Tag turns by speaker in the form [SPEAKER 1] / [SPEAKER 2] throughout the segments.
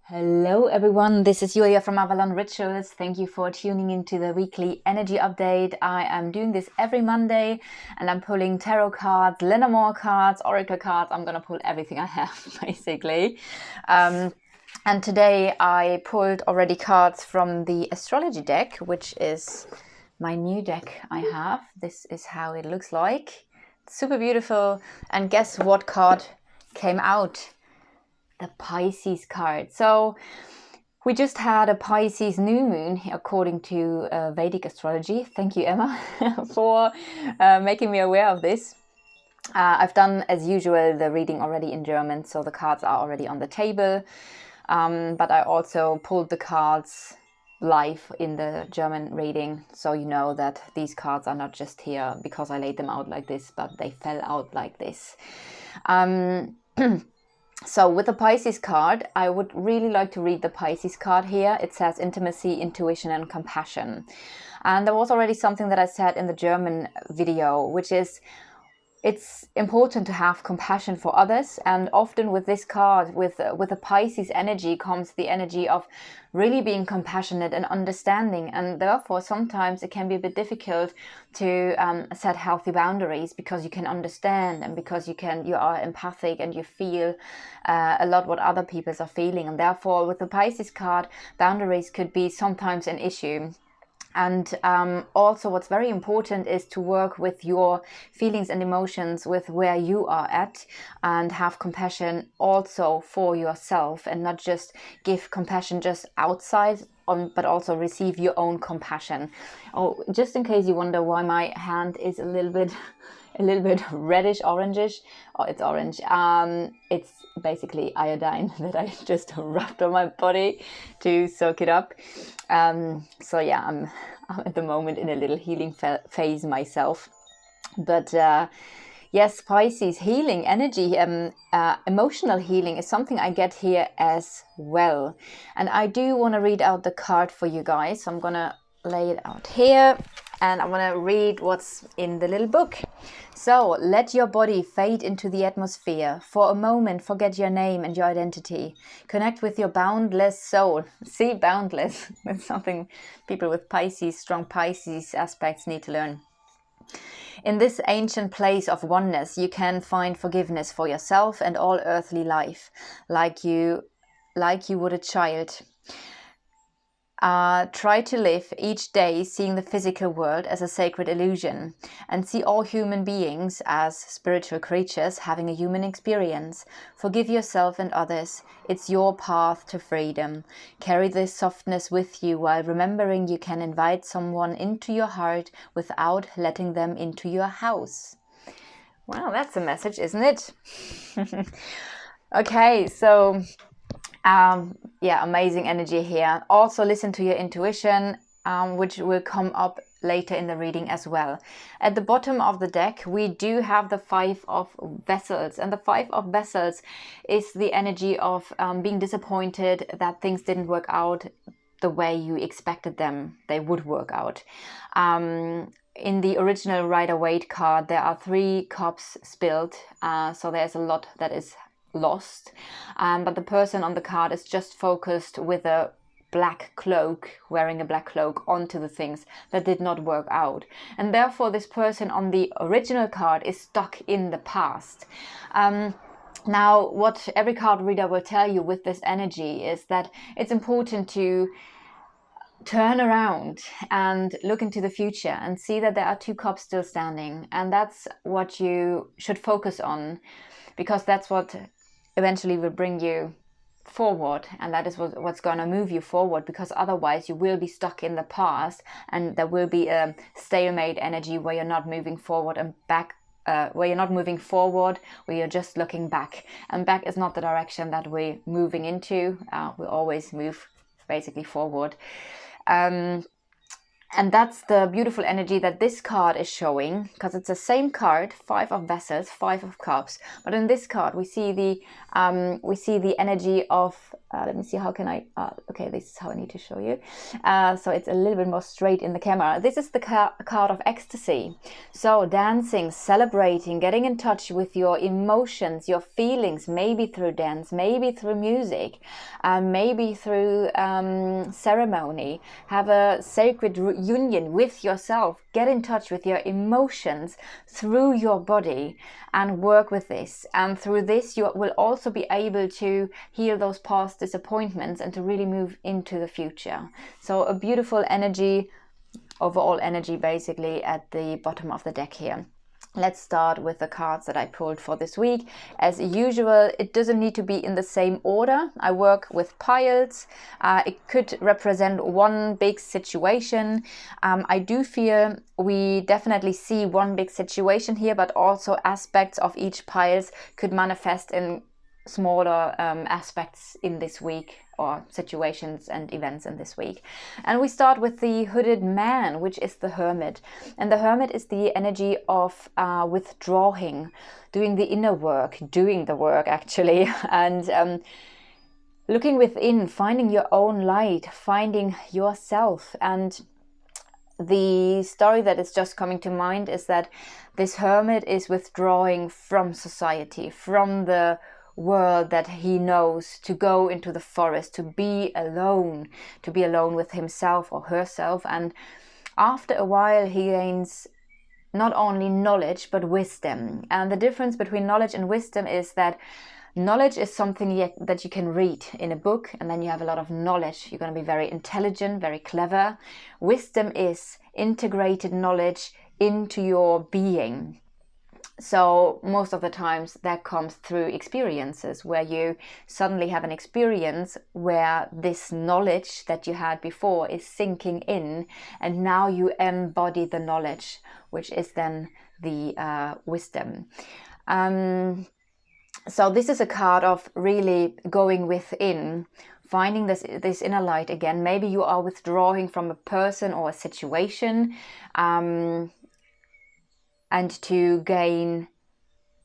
[SPEAKER 1] Hello everyone, this is Julia from Avalon Rituals. Thank you for tuning into the weekly energy update. I am doing this every Monday and I'm pulling tarot cards, Lenormand cards, oracle cards. I'm gonna pull everything I have basically. And today I pulled already cards from the astrology deck, which is my new deck I have. This is how it looks like. It's super beautiful. And guess what card came out? The Pisces card. So we just had a Pisces new moon according to Vedic astrology. Thank you, Emma, for making me aware of this. I've done, as usual, the reading already in German, so the cards are already on the table. But I also pulled the cards live in the German reading, so you know that these cards are not just here because I laid them out like this, but they fell out like this. So with the Pisces card, I would really like to read the Pisces card here. It says intimacy, intuition, and compassion. And there was already something that I said in the German video, which is it's important to have compassion for others. And often with this card, with the Pisces energy comes the energy of really being compassionate and understanding. And therefore, sometimes it can be a bit difficult to set healthy boundaries because you can understand and because you are empathic and you feel a lot what other people are feeling. And therefore, with the Pisces card, boundaries could be sometimes an issue. And also what's very important is to work with your feelings and emotions, with where you are at, and have compassion also for yourself and not just give compassion just outside, but also receive your own compassion. Oh, just in case you wonder why my hand is a little bit reddish orangish. Oh, it's orange. It's basically iodine that I just rubbed on my body to soak it up. So yeah, I'm at the moment in a little healing phase myself. But yes, Pisces healing energy, emotional healing is something I get here as well. And I do want to read out the card for you guys. So I'm gonna lay it out here and I want to read what's in the little book. So let your body fade into the atmosphere. For a moment, forget your name and your identity. Connect with your boundless soul. See, boundless. That's something people with Pisces, strong Pisces aspects need to learn. In this ancient place of oneness, you can find forgiveness for yourself and all earthly life, like you would a child. Try to live each day seeing the physical world as a sacred illusion and see all human beings as spiritual creatures having a human experience. Forgive yourself and others. It's your path to freedom. Carry this softness with you while remembering you can invite someone into your heart without letting them into your house. Wow, that's a message, isn't it? Okay, so yeah, amazing energy here. Also listen to your intuition, which will come up later in the reading as well. At the bottom of the deck, we do have the Five of Vessels, and the Five of Vessels is the energy of being disappointed that things didn't work out the way you expected they would work out. In the original Rider-Waite card, there are 3 cups spilled, so there's a lot that is lost, but the person on the card is just focused with a black cloak, wearing a black cloak, onto the things that did not work out, and therefore this person on the original card is stuck in the past. Now, what every card reader will tell you with this energy is that it's important to turn around and look into the future and see that there are 2 cups still standing, and that's what you should focus on, because that's what eventually will bring you forward, and that is what's going to move you forward, because otherwise you will be stuck in the past and there will be a stalemate energy where you're not moving forward and back, where you're just looking back, and back is not the direction that we're moving into. We always move basically forward. And that's the beautiful energy that this card is showing, because it's the same card, 5 of Vessels, 5 of Cups. But in this card, we see the energy of. Let me see. How can I? Okay, this is how I need to show you. So it's a little bit more straight in the camera. This is the card of ecstasy. So dancing, celebrating, getting in touch with your emotions, your feelings, maybe through dance, maybe through music, maybe through ceremony. Have a sacred union with yourself. Get in touch with your emotions through your body and work with this. And through this, you will also be able to heal those past disappointments and to really move into the future. So a beautiful energy, overall energy basically at the bottom of the deck here. Let's start with the cards that I pulled for this week. As usual, it doesn't need to be in the same order. I work with piles. It could represent one big situation. I do feel we definitely see one big situation here, but also aspects of each piles could manifest in smaller aspects in this week, or situations and events in this week. And we start with the hooded man, which is the hermit. And the hermit is the energy of withdrawing, doing the inner work, doing the work actually, and looking within, finding your own light, finding yourself. And the story that is just coming to mind is that this hermit is withdrawing from society, from the world that he knows, to go into the forest, to be alone with himself or herself. And after a while he gains not only knowledge but wisdom. And the difference between knowledge and wisdom is that knowledge is something that you can read in a book, and then you have a lot of knowledge. You're going to be very intelligent, very clever. Wisdom is integrated knowledge into your being. So most of the times that comes through experiences, where you suddenly have an experience where this knowledge that you had before is sinking in, and now you embody the knowledge, which is then the wisdom. So this is a card of really going within, finding this inner light again. Maybe you are withdrawing from a person or a situation, and to gain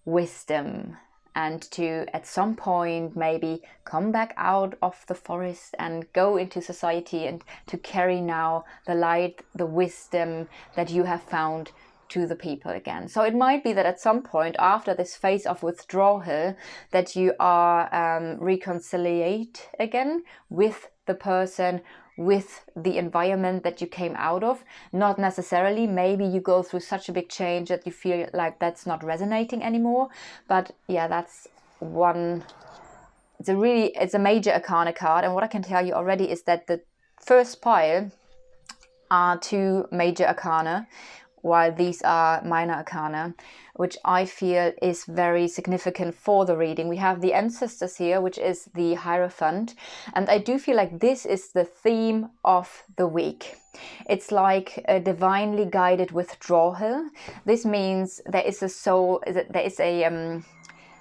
[SPEAKER 1] wisdom, and to at some point maybe come back out of the forest and go into society, and to carry now the light, the wisdom that you have found to the people again. So it might be that at some point after this phase of withdrawal that you are reconciliate again with the person, with the environment that you came out of. Not necessarily, maybe you go through such a big change that you feel like that's not resonating anymore. But yeah, that's one. It's a major arcana card, and what I can tell you already is that the first pile are 2 major arcana, while these are minor arcana, which I feel is very significant for the reading. We have the ancestors here, which is the Hierophant, and I do feel like this is the theme of the week. It's like a divinely guided withdrawal. This means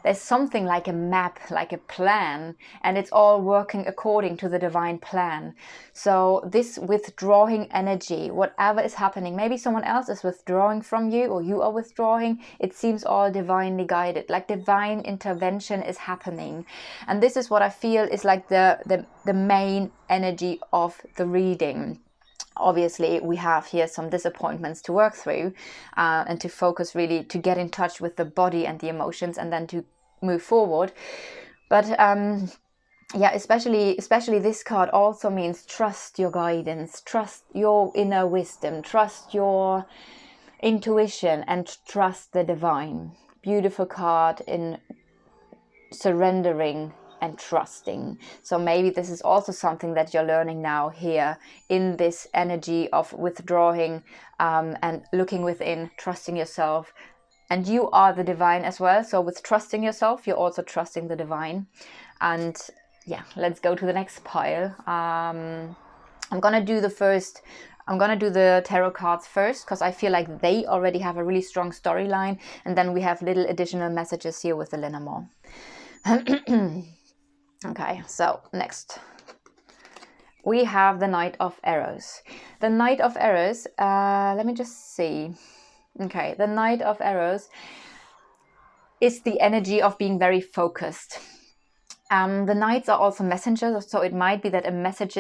[SPEAKER 1] there's something like a map, like a plan, and it's all working according to the divine plan. So this withdrawing energy, whatever is happening, maybe someone else is withdrawing from you, or you are withdrawing, it seems all divinely guided, like divine intervention is happening. And this is what I feel is like the main energy of the reading. Obviously, we have here some disappointments to work through, and to focus really to get in touch with the body and the emotions, and then to move forward. But yeah, especially this card also means trust your guidance, trust your inner wisdom, trust your intuition, and trust the divine. Beautiful card in surrendering and trusting. So maybe this is also something that you're learning now here in this energy of withdrawing, and looking within, trusting yourself. And you are the divine as well. So with trusting yourself, you're also trusting the divine. And yeah, let's go to the next pile. I'm gonna do the tarot cards first, because I feel like they already have a really strong storyline, and then we have little additional messages here with the Lenormand. Okay, so next we have the Knight of Arrows. The Knight of Arrows, let me just see. Okay, the Knight of Arrows is the energy of being very focused. The knights are also messengers, so it might be that a message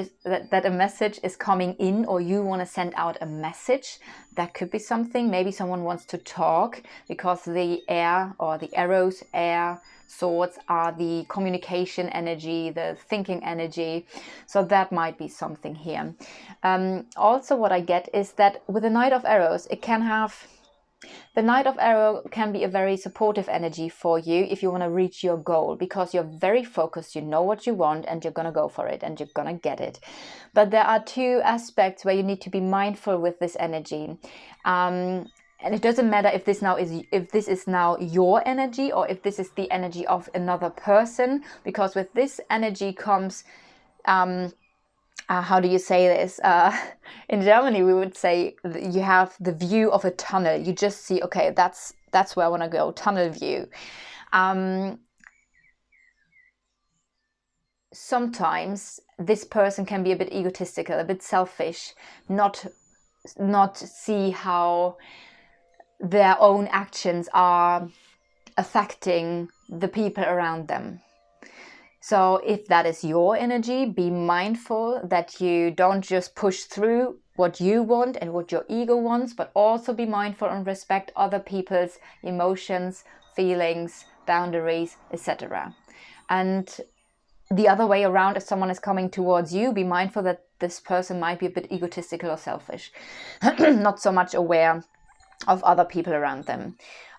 [SPEAKER 1] is coming in, or you want to send out a message. That could be something. Maybe someone wants to talk, because the air, or the arrows, air, swords are the communication energy, the thinking energy. So that might be something here. Also what I get is that with the Knight of Arrows, the Knight of Arrow can be a very supportive energy for you if you want to reach your goal, because you're very focused, you know what you want, and you're going to go for it, and you're going to get it. But there are two aspects where you need to be mindful with this energy. And it doesn't matter if this is now your energy, or if this is the energy of another person, because with this energy comes how do you say this? In Germany, we would say you have the view of a tunnel. You just see, okay, that's where I want to go, tunnel view. Sometimes this person can be a bit egotistical, a bit selfish, not see how their own actions are affecting the people around them. So if that is your energy, be mindful that you don't just push through what you want and what your ego wants, but also be mindful and respect other people's emotions, feelings, boundaries, etc. And the other way around, if someone is coming towards you, be mindful that this person might be a bit egotistical or selfish, not so much aware of other people around them.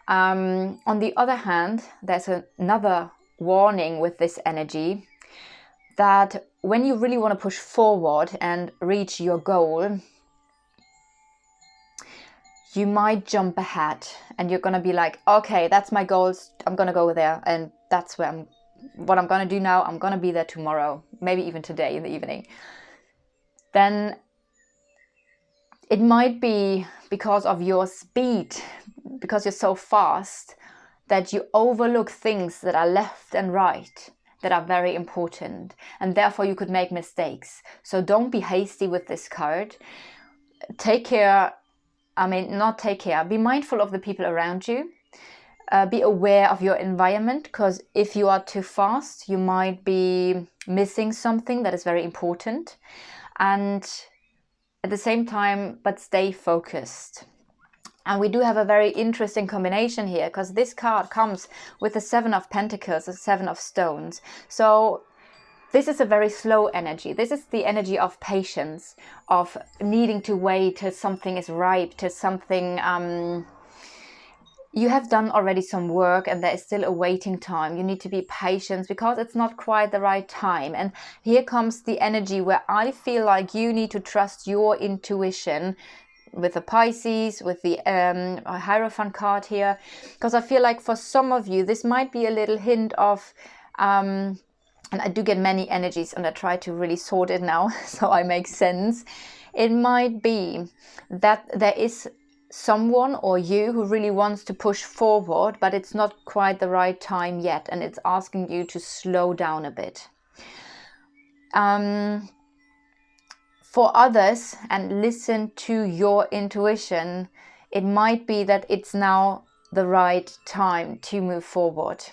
[SPEAKER 1] On the other hand, there's another warning with this energy, that when you really want to push forward and reach your goal, you might jump ahead, and you're going to be like, okay, that's my goals, I'm going to go there, and that's what I'm going to do now. I'm going to be there tomorrow, maybe even today in the evening. Then it might be because of your speed, because you're so fast, that you overlook things that are left and right, that are very important, and therefore you could make mistakes. So don't be hasty with this card. Be mindful of the people around you. Be aware of your environment, because if you are too fast, you might be missing something that is very important. And at the same time, but stay focused. And we do have a very interesting combination here, because this card comes with the Seven of Pentacles, the Seven of Stones. So this is a very slow energy. This is the energy of patience, of needing to wait till something is ripe, till something... you have done already some work and there is still a waiting time. You need to be patient because it's not quite the right time. And here comes the energy where I feel like you need to trust your intuition, with the Pisces, with the Hierophant card here, because I feel like for some of you this might be a little hint of and I do get many energies and I try to really sort it now so I make sense. It might be that there is someone or you who really wants to push forward, but it's not quite the right time yet, and it's asking you to slow down a bit. For others, and listen to your intuition, it might be that it's now the right time to move forward.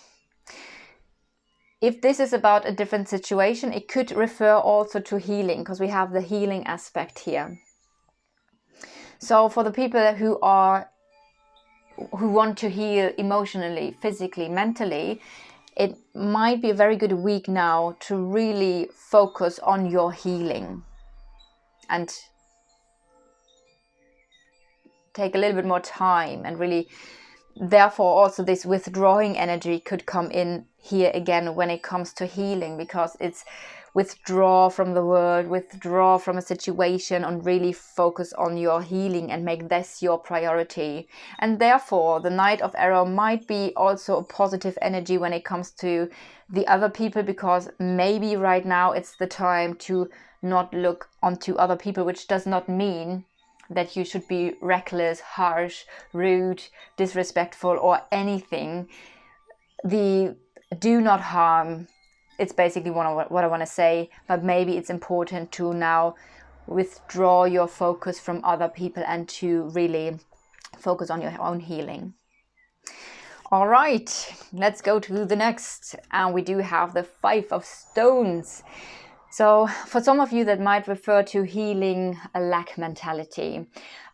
[SPEAKER 1] If this is about a different situation, it could refer also to healing, because we have the healing aspect here. So for the people who want to heal emotionally, physically, mentally, it might be a very good week now to really focus on your healing. And take a little bit more time, and really, therefore also this withdrawing energy could come in here again when it comes to healing, because it's withdraw from the world, withdraw from a situation, and really focus on your healing and make this your priority. And therefore the Knight of Arrow might be also a positive energy when it comes to the other people, because maybe right now it's the time to not look onto other people, which does not mean that you should be reckless, harsh, rude, disrespectful or anything. The do not harm it's basically what I want to say, but maybe it's important to now withdraw your focus from other people and to really focus on your own healing. All right, let's go to the next. And we do have the 5 of Stones. So for some of you, that might refer to healing a lack mentality.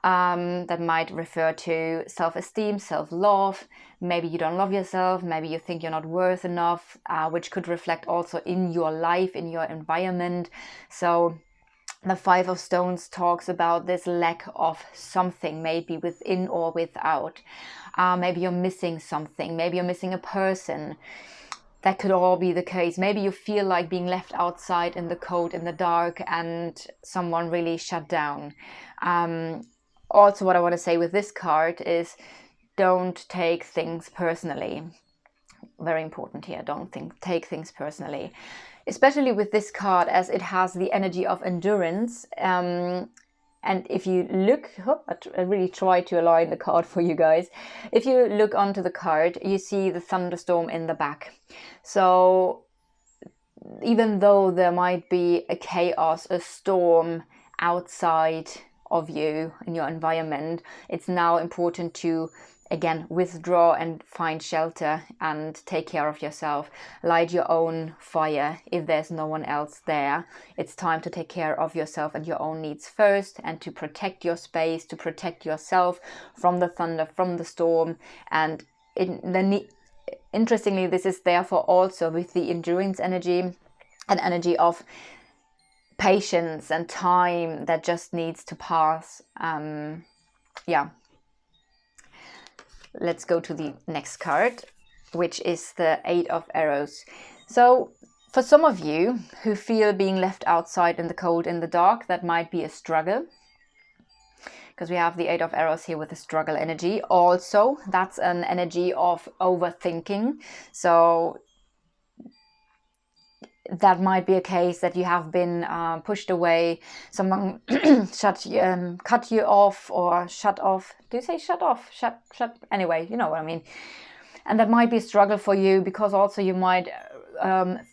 [SPEAKER 1] That might refer to self-esteem, self-love. Maybe you don't love yourself. Maybe you think you're not worth enough, which could reflect also in your life, in your environment. So the 5 of Stones talks about this lack of something, maybe within or without. Maybe you're missing something. Maybe you're missing a person. That could all be the case. Maybe you feel like being left outside in the cold, in the dark, and someone really shut down. Also, what I want to say with this card is don't take things personally. Very important here. Don't take things personally. Especially with this card, as it has the energy of endurance. And if you look, I really try to align the card for you guys. If you look onto the card, you see the thunderstorm in the back. So even though there might be a chaos, a storm outside of you in your environment, it's now important to, again, withdraw and find shelter and take care of yourself. Light your own fire if there's no one else there. It's time to take care of yourself and your own needs first, and to protect your space, to protect yourself from the thunder, from the storm. And interestingly, this is therefore also with the endurance energy, an energy of patience and time that just needs to pass. Let's go to the next card, which is the 8 of Arrows. So for some of you who feel being left outside in the cold, in the dark, that might be a struggle, because we have the 8 of Arrows here with the struggle energy. Also, that's an energy of overthinking. So that might be a case that you have been pushed away, someone cut you off, or shut off. Do you say shut off? Shut. Anyway, you know what I mean. And that might be a struggle for you, because also you might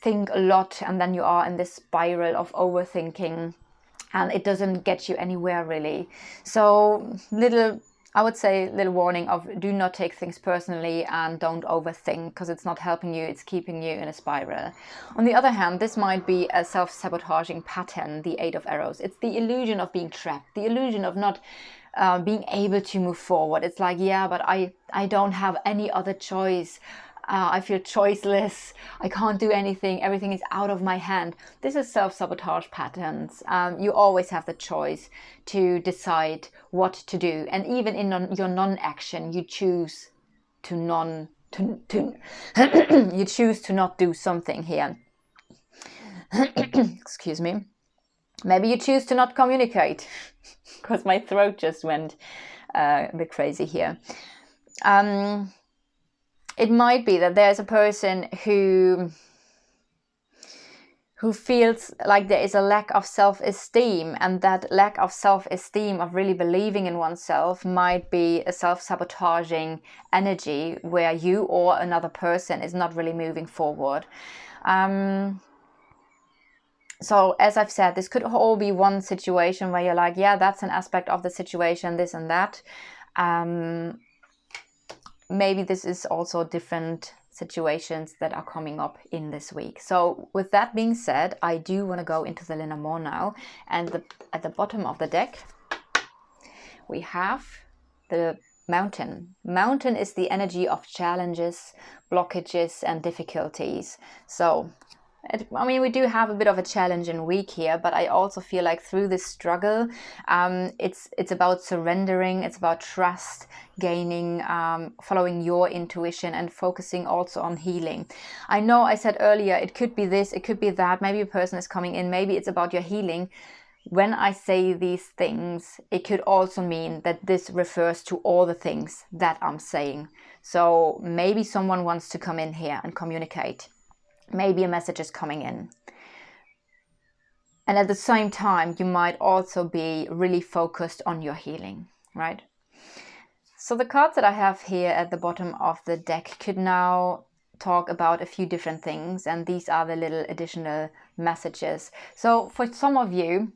[SPEAKER 1] think a lot, and then you are in this spiral of overthinking, and it doesn't get you anywhere really. So I would say little warning of do not take things personally and don't overthink, because it's not helping you, it's keeping you in a spiral. On the other hand, this might be a self-sabotaging pattern, the 8 of Arrows. It's the illusion of being trapped, the illusion of not being able to move forward. It's like, yeah, but I don't have any other choice. I feel choiceless. I can't do anything. Everything is out of my hand. This is self-sabotage patterns. You always have the choice to decide what to do. And even in your non-action, you choose to you choose to not do something here. Excuse me. Maybe you choose to not communicate, because my throat just went a bit crazy here. It might be that there's a person who feels like there is a lack of self-esteem, and that lack of self-esteem, of really believing in oneself, might be a self-sabotaging energy where you or another person is not really moving forward. So as I've said, this could all be one situation where you're like, yeah, that's an aspect of the situation, this and that. Maybe this is also different situations that are coming up in this week. So with that being said, I do want to go into the Lenormand now. And at the bottom of the deck, we have the Mountain. Mountain is the energy of challenges, blockages, and difficulties. So we do have a bit of a challenging week here, but I also feel like through this struggle, it's about surrendering, it's about trust, gaining, following your intuition, and focusing also on healing. I know I said earlier, it could be this, it could be that, maybe a person is coming in, maybe it's about your healing. When I say these things, it could also mean that this refers to all the things that I'm saying. So maybe someone wants to come in here and communicate. Maybe a message is coming in. And at the same time, you might also be really focused on your healing, right? So the cards that I have here at the bottom of the deck could now talk about a few different things, and these are the little additional messages. So for some of you,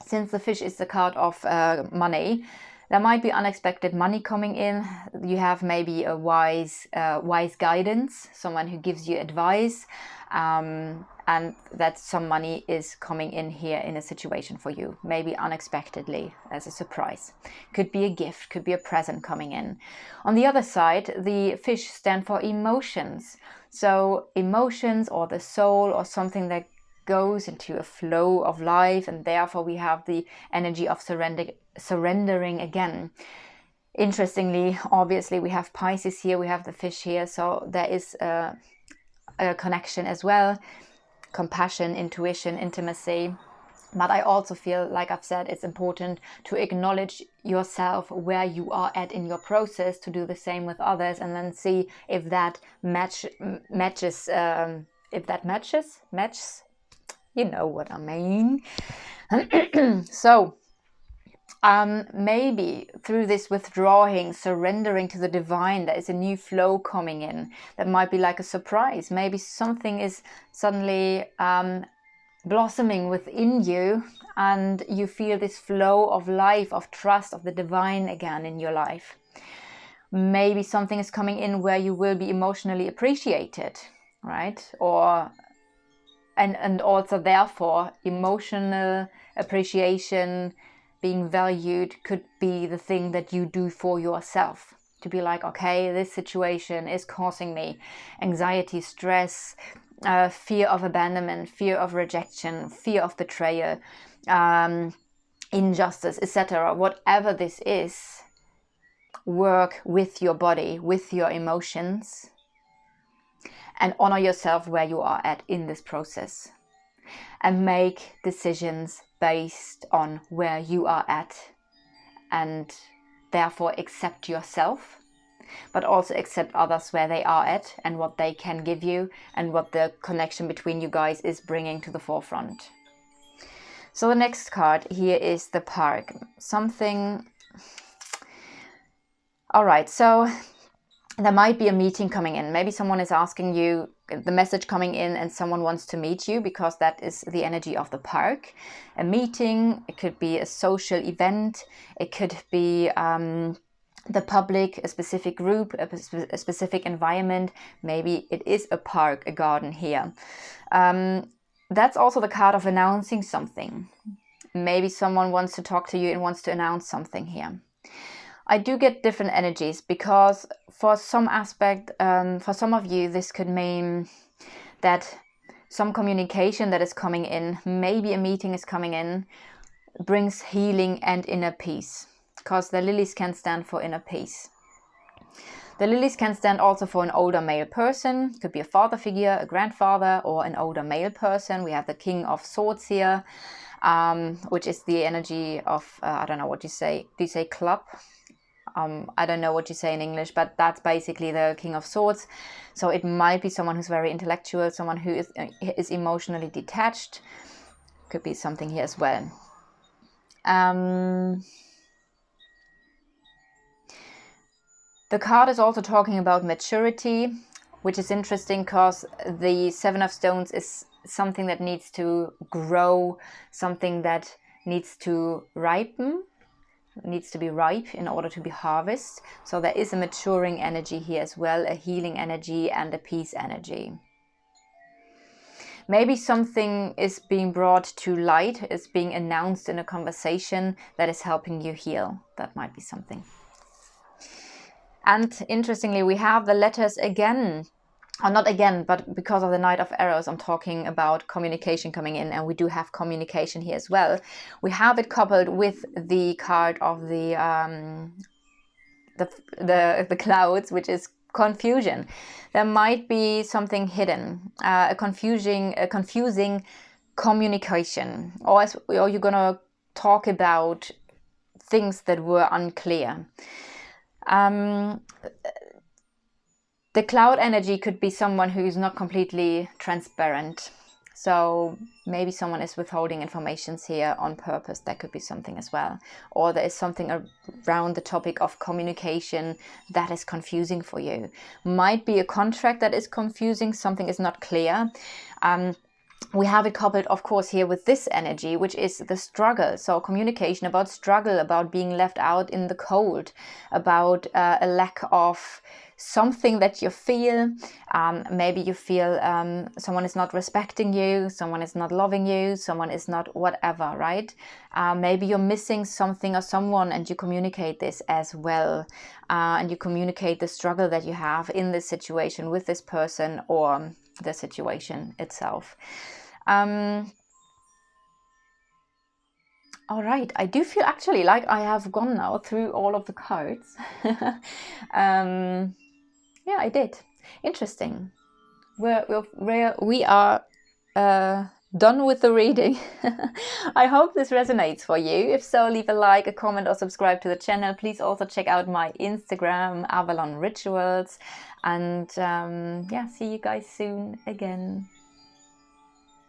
[SPEAKER 1] since the fish is the card of money, there might be unexpected money coming in. You have maybe a wise guidance, someone who gives you advice, and that some money is coming in here in a situation for you, maybe unexpectedly as a surprise. Could be a gift, could be a present coming in. On the other side, the fish stand for emotions. So emotions, or the soul, or something that goes into a flow of life, and therefore we have the energy of surrendering again. Interestingly, obviously we have Pisces here, we have the fish here, so there is a connection as well. Compassion, intuition, intimacy. But I also feel, like I've said, it's important to acknowledge yourself where you are at in your process, to do the same with others, and then see if that matches. You know what I mean. So maybe through this withdrawing, surrendering to the divine, there is a new flow coming in that might be like a surprise. Maybe something is suddenly blossoming within you, and you feel this flow of life, of trust, of the divine again in your life. Maybe something is coming in where you will be emotionally appreciated, right? Or and also therefore emotional appreciation, being valued, could be the thing that you do for yourself, to be like, okay, this situation is causing me anxiety, stress, fear of abandonment, fear of rejection, fear of betrayal, injustice, etc. Whatever this is, work with your body, with your emotions, and honor yourself where you are at in this process, and make decisions based on where you are at, and therefore accept yourself, but also accept others where they are at and what they can give you, and what the connection between you guys is bringing to the forefront. So the next card here is the Park. All right, so there might be a meeting coming in. Maybe someone is asking you, the message coming in, and someone wants to meet you, because that is the energy of the Park. A meeting, it could be a social event, it could be the public, a specific group, a specific environment. Maybe it is a park, a garden here. That's also the card of announcing something. Maybe someone wants to talk to you and wants to announce something here. I do get different energies, because for some aspect, for some of you, this could mean that some communication that is coming in, maybe a meeting is coming in, brings healing and inner peace, because the lilies can stand for inner peace. The lilies can stand also for an older male person. Could be a father figure, a grandfather, or an older male person. We have the King of Swords here, which is the energy of, I don't know what you say. Do you say club? I don't know what you say in English, but that's basically the King of Swords. So it might be someone who's very intellectual, someone who is emotionally detached. Could be something here as well. The card is also talking about maturity, which is interesting, because the Seven of Stones is something that needs to grow, something that needs to ripen, needs to be ripe in order to be harvested. So there is a maturing energy here as well, a healing energy and a peace energy. Maybe something is being brought to light, is being announced in a conversation that is helping you heal. That might be something. And interestingly, we have the letters again. Or not again, but because of the Knight of Arrows, I'm talking about communication coming in, and we do have communication here as well. We have it coupled with the card of the clouds, which is confusion. There might be something hidden, a confusing communication, or you're gonna talk about things that were unclear. The cloud energy could be someone who is not completely transparent, So maybe someone is withholding information here on purpose. That could be something as well. Or there is something around the topic of communication that is confusing for you. Might be a contract that is confusing, something is not clear. We have it coupled, of course, here with this energy, which is the struggle. So communication about struggle, about being left out in the cold, about a lack of something that you feel. Maybe you feel someone is not respecting you, someone is not loving you, someone is not whatever, right? Maybe you're missing something or someone, and you communicate this as well. And you communicate the struggle that you have in this situation with this person or the situation itself. All right, I do feel actually like I have gone now through all of the cards. Yeah, I did. Interesting. We are done with the reading. I hope this resonates for you. If so, leave a like, a comment, or subscribe to the channel. Please also check out my Instagram, Avalon Rituals. And yeah, see you guys soon again.